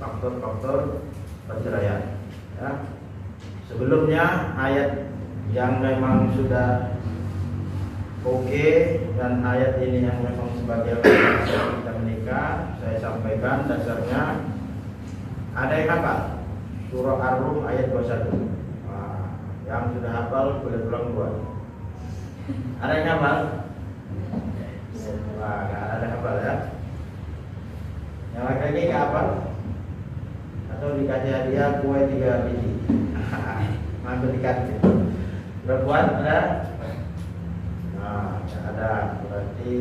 faktor-faktor perceraian. Ya. Sebelumnya ayat yang memang sudah oke dan ayat ini yang memang sebagai alasan kita menikah, saya sampaikan dasarnya ada yang hafal surah Ar-Rum ayat 21. Nah, yang sudah hafal boleh pulang buat. Ada yang hafal? Wah, nggak ada hafal ya. Yang laki-laki nggak hafal? Atau dikasih hadiah kue 3 biji? Ngambil dikasih. Berbuat ada? Nah, ada. Berarti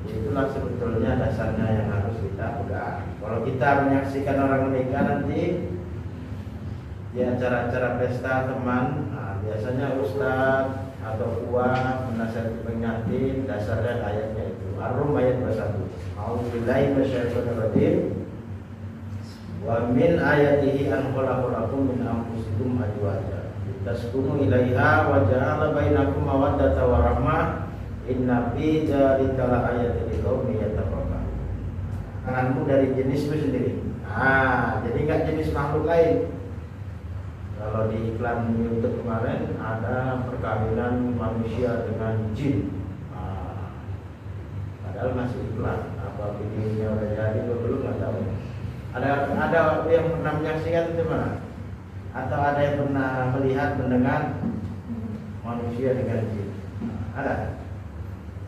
itulah sebetulnya dasarnya yang harus kita pegang. Kalau kita menyaksikan orang menikah nanti di acara-acara pesta teman, nah, biasanya ustaz atau puan menasihati pengantin, dasarnya ayatnya itu Ar-Rum ayat 21. A'udzubillahi minasyaitonir rajim. Wa min ayatihi an khalaqalakum min anfusikum azwaja taskunu ilaiha wa ja'ala bainakum mawaddatan wa rahmah inna fi dzalika laayatin liqaumin yattaqun. Kananmu dari jenismu sendiri. Jadi enggak jenis makhluk lain. Kalau di iklan YouTube kemarin ada perkawinan manusia dengan jin. Padahal masih iklan. Apa videonya udah jadi belum nggak tahu. Ada yang pernah menyaksikan itu mana? Atau ada yang pernah melihat mendengar manusia dengan jin? Ada?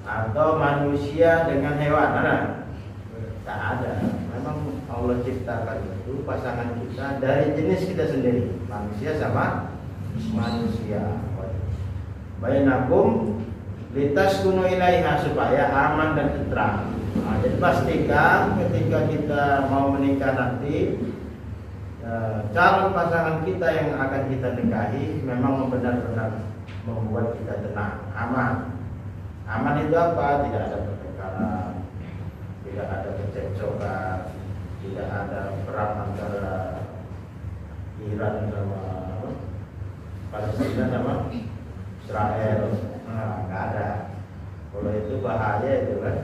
Atau manusia dengan hewan? Ada? Tak ada. Memang Allah ciptakan itu pasangan kita dari jenis kita sendiri, manusia sama manusia. Bainakum litaskunu ilaiha, supaya aman dan tentram. Jadi pastikan ketika kita mau menikah nanti, calon pasangan kita yang akan kita nikahi memang benar-benar membuat kita tenang, aman. Aman itu apa? Tidak ada pertengkaran, tidak ada kecekcokan, tidak ada perang antara Iran sama Palestina sama Israel. Nggak ada. Kalau itu bahaya itu kan.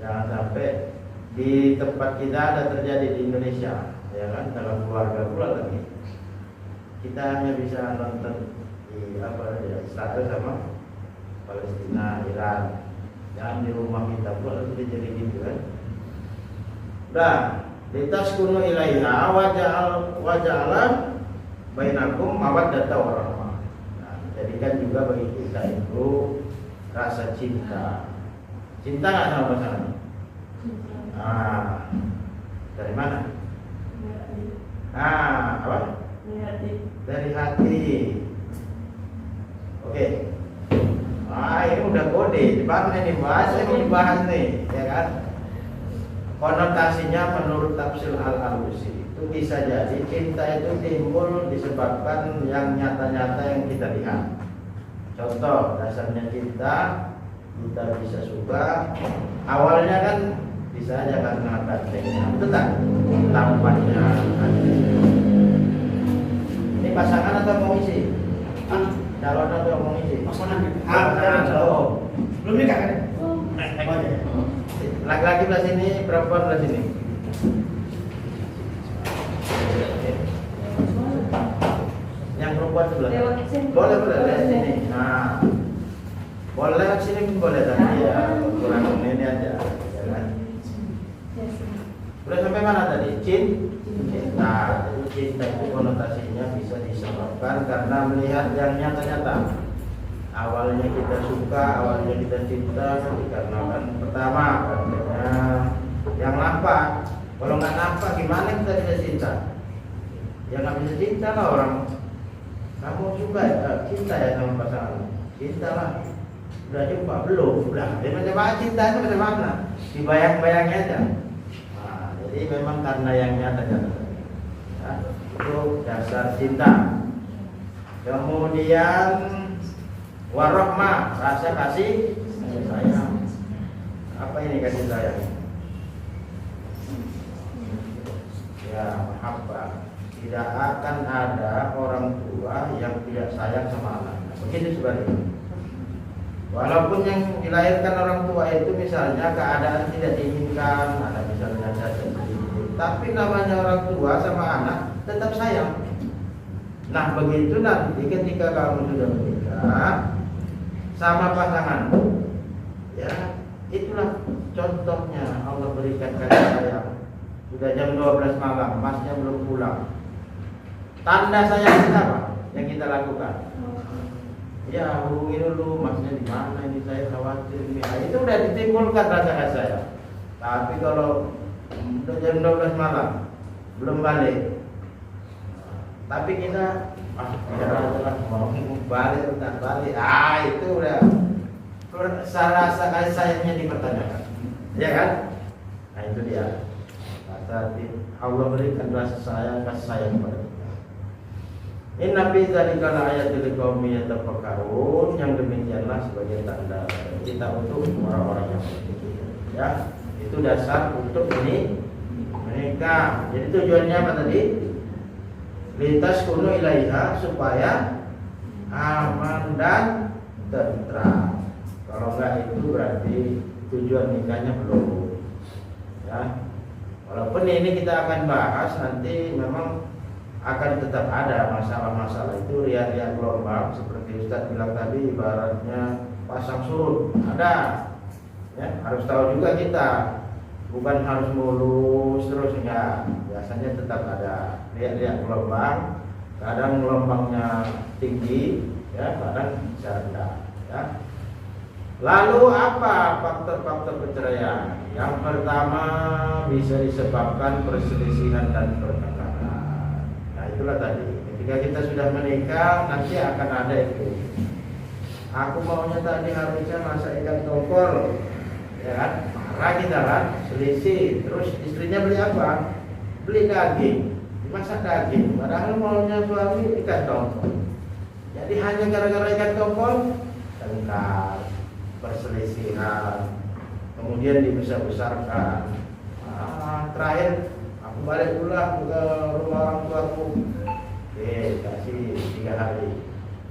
Jangan sampai di tempat kita ada terjadi di Indonesia, ya kan, dalam keluarga pula lagi. Kita hanya bisa nonton di Israel sama Palestina, Iran. Jangan di rumah kita pula lagi jadi gitu kan. Dan litaskunu ilaiha wa ja'ala bainakum mawaddatan wa rahmah. Nah, jadikan juga bagi kita itu rasa cinta. Cinta nggak sama pasangan? Dari mana? Apa? Dari hati. Oke. Ini udah kode, bahasa ini dibahas nih, ya kan? Konotasinya menurut tafsir Al-Alusi itu bisa jadi cinta itu timbul disebabkan yang nyata-nyata yang kita lihat. Contoh dasarnya cinta, kita bisa suka. Awalnya kan bisa aja karena gantengnya, betul tak? Tampannya. Ini pasangan atau mau isi? Calon atau mau isi? Pasangan. Belum nikah kan? Laki-laki belah sini, perempuan belah sini. Yang perempuan sebelah. Boleh lewat sini. Nah, boleh lewat sini pun boleh tadi ya. Kurang ini aja. Ya kan? Udah sampai mana tadi? Cinta. Jadi cinta itu konotasinya bisa disebabkan karena melihat yang nyata-nyata. Awalnya kita suka, awalnya kita cinta dikarenakan pertama katanya yang nampak. Kalau nggak nampak gimana kita bisa cinta? Ya nggak bisa cinta lah orang. Kamu suka ya, cinta ya sama pasangan? Cinta lah. Udah jumpa belum? Udah. Dia macam cinta itu macam mana? Dibayang-bayangnya aja. Nah, jadi memang karena yang nyata-nyata. Ya, itu dasar cinta. Kemudian warahmah, rasa kasih sayang. Apa ini kasih sayang? Ya, mahabbah. Tidak akan ada orang tua yang tidak sayang sama anaknya. Begitu sebaliknya. Walaupun yang dilahirkan orang tua itu misalnya keadaan tidak diinginkan, ada misalnya cacat sedikit, tapi namanya orang tua sama anak tetap sayang. Nah begitu nanti ketika kamu sudah menikah sama pasangan, ya itulah contohnya Allah berikan kasih sayang. Sudah jam 12 malam, masnya belum pulang. Tanda sayang kita apa yang kita lakukan? Ya hubungi dulu, masnya di mana ini, saya khawatir ini. Nah, itu udah ditimbulkan rasa kasih sayang. Tapi kalau udah jam 12 malam belum balik, tapi kita ya mau balik tak balik, itu udah rasa kasih sayangnya dipertanyakan, ya kan? Nah itu dia. Allah berikan rasa sayang, kasih sayang kepada kita. Inna fi dzalika laayatil liqaumin yatafakkarun. Yang demikianlah sebagai tanda kita untuk orang-orang yang berpikir. Ya, itu dasar untuk ini menikah. Jadi tujuannya apa tadi? Lintas kuno ilaiha, supaya aman dan tentram. Kalau enggak itu berarti tujuan nikahnya belum. Ya. Walaupun ini kita akan bahas nanti, memang akan tetap ada masalah-masalah itu, riak-riak gelombang seperti Ustadz bilang tadi, ibaratnya pasang surut ada. Ya, harus tahu juga kita, bukan harus mulus terus, enggak. Biasanya tetap ada riak-riak gelombang. Kadang gelombangnya tinggi, ya, kadang bisa rendah. Ya. Lalu apa faktor-faktor perceraian? Yang pertama bisa disebabkan perselisihan dan pertengkaran. Nah itulah tadi, ketika kita sudah menikah nanti akan ada itu. Aku maunya tadi harusnya masak ikan tongkol, ya kan? Marah kita kan, selisih. Terus istrinya beli apa? Beli daging, dimasak daging. Padahal maunya suami ikan tongkol. Jadi hanya gara-gara ikan tongkol tengkar, perselisihan, kemudian dibesar-besarkan. Terakhir aku balik pulang ke rumah orang tuaku, kasih 3 hari,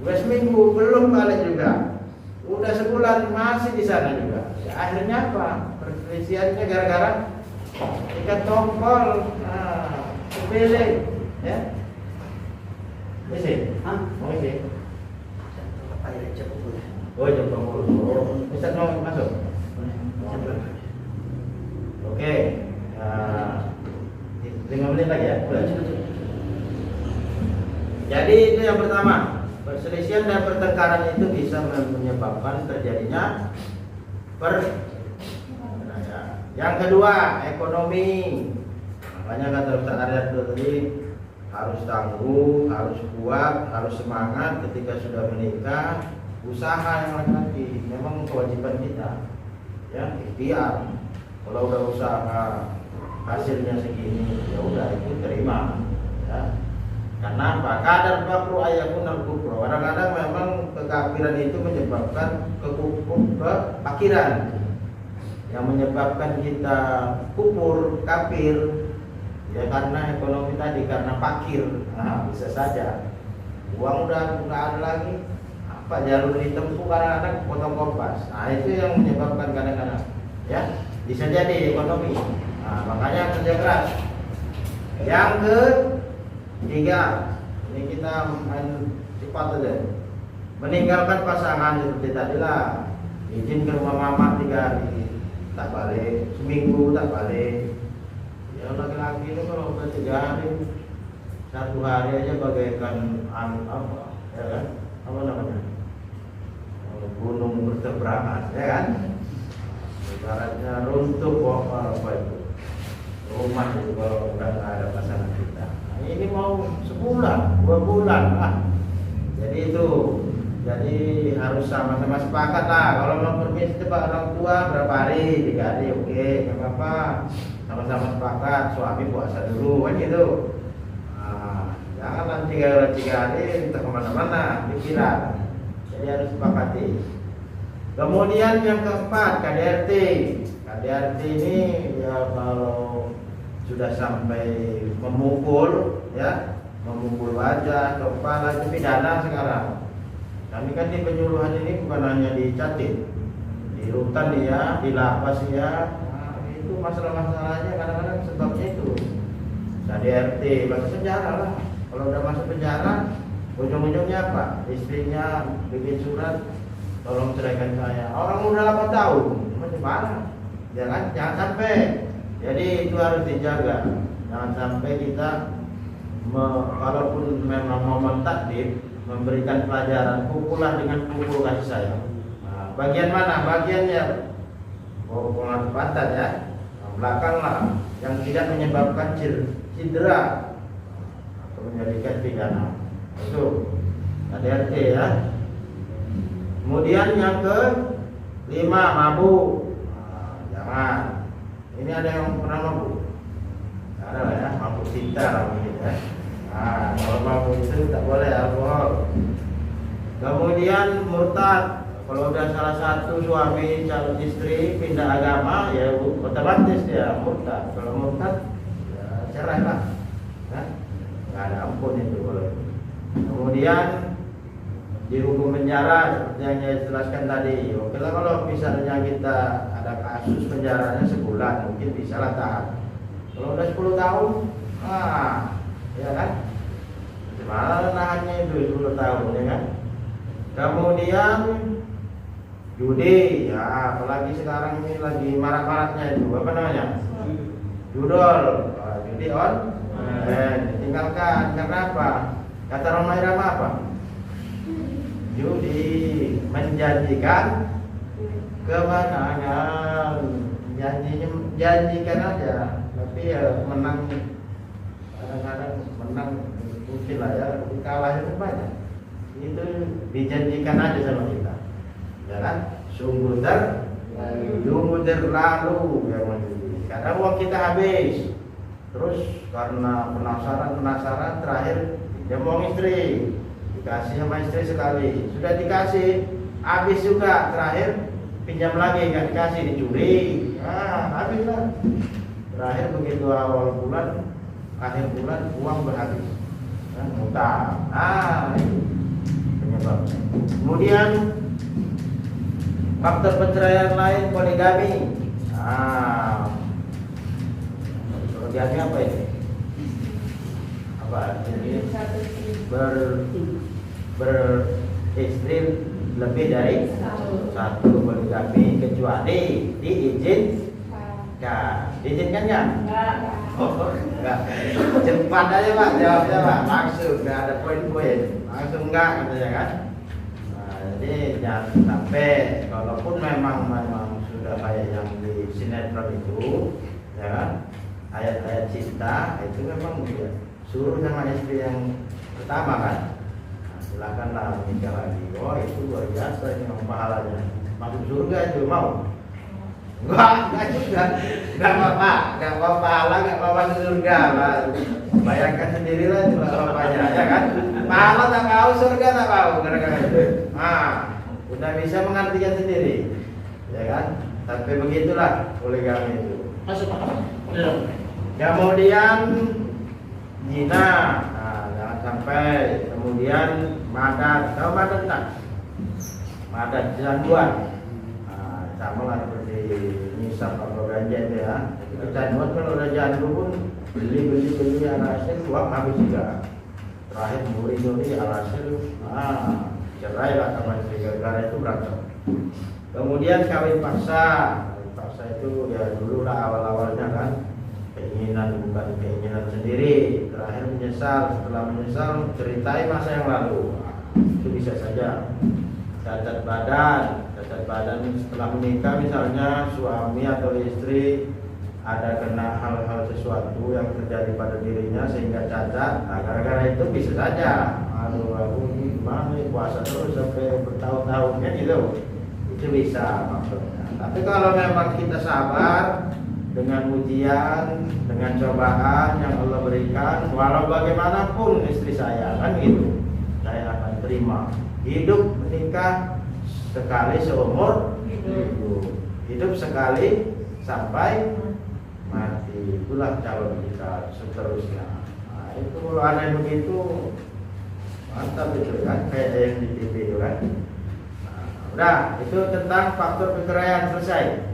udah seminggu belum balik juga, udah sebulan masih di sana juga. Ya, akhirnya apa? Perselisihannya gara-gara ikan tongkol. Sepele, ya. Isi, mau isi? Oh, jam 20. Bisa mau masuk? Oke. 5 menit lagi ya. Jadi itu yang pertama, perselisihan dan pertengkaran itu bisa menyebabkan terjadinya perceraian. Yang kedua, ekonomi. Makanya kata Ustaz Arya tadi, harus tangguh, harus kuat, harus semangat ketika sudah menikah. Usaha yang laki-laki memang kewajiban kita, ya, ikhtiar. Kalau udah usaha hasilnya segini, ya udah itu terima, ya. Karena apa? Kadar bakru ayakun al kufra. Kadang-kadang memang kekafiran itu menyebabkan kefakiran, yang menyebabkan kita kufur, kafir, ya karena ekonomi tadi, karena fakir. Nah, bisa saja uang udah nggak ada lagi, apa jalur ditempuh, kadang-kadang potong kompas. Nah itu yang menyebabkan kadang-kadang, ya, bisa jadi ekonomi. Nah, makanya kerja keras. Yang ketiga, ini kita main cepat aja, meninggalkan pasangan seperti tadi lah. Izin ke rumah mama 3 hari tak balik, seminggu tak balik. Ya laki-laki itu kalau udah 3 hari, 1 hari aja bagaikan apa, ya kan? Apa namanya? Gunung berseberangan, ya kan? Ibaratnya runtuh apa itu rumah itu kalau udah nggak ada pasangan kita. Nah, ini mau sebulan, 2 bulan lah. Jadi itu, jadi harus sama-sama sepakat lah. Kalau mau permisi cepat orang tua berapa hari, 3 hari, oke, nggak apa-apa. Sama-sama sepakat, suami puasa dulu, kan gitu. Nah, jangan nanti kalau 3 hari kita kemana-mana, pikiran. Jadi harus sepakati. Kemudian yang keempat, KDRT. KDRT ini ya kalau sudah sampai memukul, ya, memukul wajah, kepala, itu pidana sekarang. Kami kan di penyuluhan ini bukan hanya di Jatim, di rutan ya, di lapas ya. Nah, itu masalah-masalahnya kadang-kadang sebabnya itu. KDRT, masuk penjara lah. Kalau udah masuk penjara, ujung-ujungnya apa? Istrinya bikin surat, tolong ceraikan saya. Orang udah 8 tahun, masih mana? Jangan sampai. Jadi itu harus dijaga. Jangan sampai kita walaupun memang mau mentakdir, memberikan pelajaran, pukullah dengan pukul kasih sayang. Nah, bagian mana? Bagiannya pengakibatkan ya, belakang lah, yang tidak menyebabkan cedera atau menjadikan pidana. Itu KDRT ya. Kemudian yang ke-5, mabuk. Nah, jangan. Ini ada yang pernah mabuk? Ada lah ya, mabuk cinta lah mungkin ya. Nah, kalau mabuk itu tak boleh alkohol. Kemudian murtad. Kalau udah salah satu suami calon istri pindah agama, ya otomatis dia murtad. Kalau murtad, ya cerai lah. Nah, nggak ada ampun itu kalau itu. Kemudian dihukum penjara seperti yang saya jelaskan tadi. Oke lah, kalau misalnya kita ada kasus penjaranya sebulan, mungkin bisa lah tahan. Kalau udah 10 tahun, ya kan? Gimana nahannya itu 10 tahun, ya kan? Kemudian judi, ya apalagi sekarang ini lagi marak-maraknya itu, apa namanya? Judol, judi ditinggalkan. Karena apa? Kata Roma Irama apa? Judi menjanjikan kemenangan, janjikan aja, tapi ya menang, kadang-kadang menang mungkin lah ya, kalahnya itu banyak. Itu dijanjikan aja sama kita, ya kan? Sungguh terlalu ya, karena uang kita habis, terus karena penasaran terakhir dia mau istri, dikasih sama istri sekali, sudah dikasih habis juga, terakhir pinjam lagi nggak dikasih, dicuri, habis lah. Terakhir begitu awal bulan, akhir bulan uang berhabis, utang. Itu penyebabnya. Kemudian faktor perceraian lain, poligami. Poligami apa ini? Apa? Jadi beristri lebih dari satu, poligami, kecuali diizinkan nggak? Enggak. Cepat aja Pak, jawabnya Pak, langsung, nggak ada poin-poin, langsung enggak katanya kan. Nah, jadi jangan sampai, kalaupun memang sudah kayak yang di sinetron itu, ya kan, ayat-ayat cinta itu memang dia suruh sama istri yang pertama kan. Silakanlah menikah lagi. Oh itu luar biasa ini pahalanya. Masuk surga itu mau? Enggak juga. Enggak apa-apa pahala, enggak apa-apa surga. Bayangkan sendirilah itu bapaknya, ya kan? Pahala tak mau, surga tak mau, gara-gara itu. Udah bisa mengartikan sendiri, ya kan? Tapi begitulah poligami itu. Masuk Pak. Kemudian zina. Jangan sampai. Kemudian madat, tahu madat tak? Madat kecanduan. Sama lah seperti nisab atau ganja itu ya. Kecanduan kalau udah jandu pun beli alhasil uang habis juga. Terakhir nyuri alhasil, cerai lah sama istri, gara-gara itu berantem. Kemudian kawin paksa. Kawin paksa itu ya dulu lah awal-awalnya kan, keinginan bukan keinginan sendiri, terakhir menyesal, setelah menyesal ceritai masa yang lalu. Itu bisa saja. Cacat badan setelah menikah, misalnya suami atau istri ada kena hal-hal sesuatu yang terjadi pada dirinya sehingga cacat. Gara-gara itu bisa saja, aku ini gimana puasa terus sampai bertahun-tahun kan gitu. Itu bisa maksudnya. Tapi kalau memang kita sabar dengan ujian, dengan cobaan yang Allah berikan, walau bagaimanapun istri saya kan gitu, saya akan terima. Hidup menikah sekali seumur hidup sekali sampai mati, itulah calon kita seterusnya. Itu kalau ada yang begitu mantap itu kan, kayak yang di TV itu kan. Udah, itu tentang faktor perceraian selesai.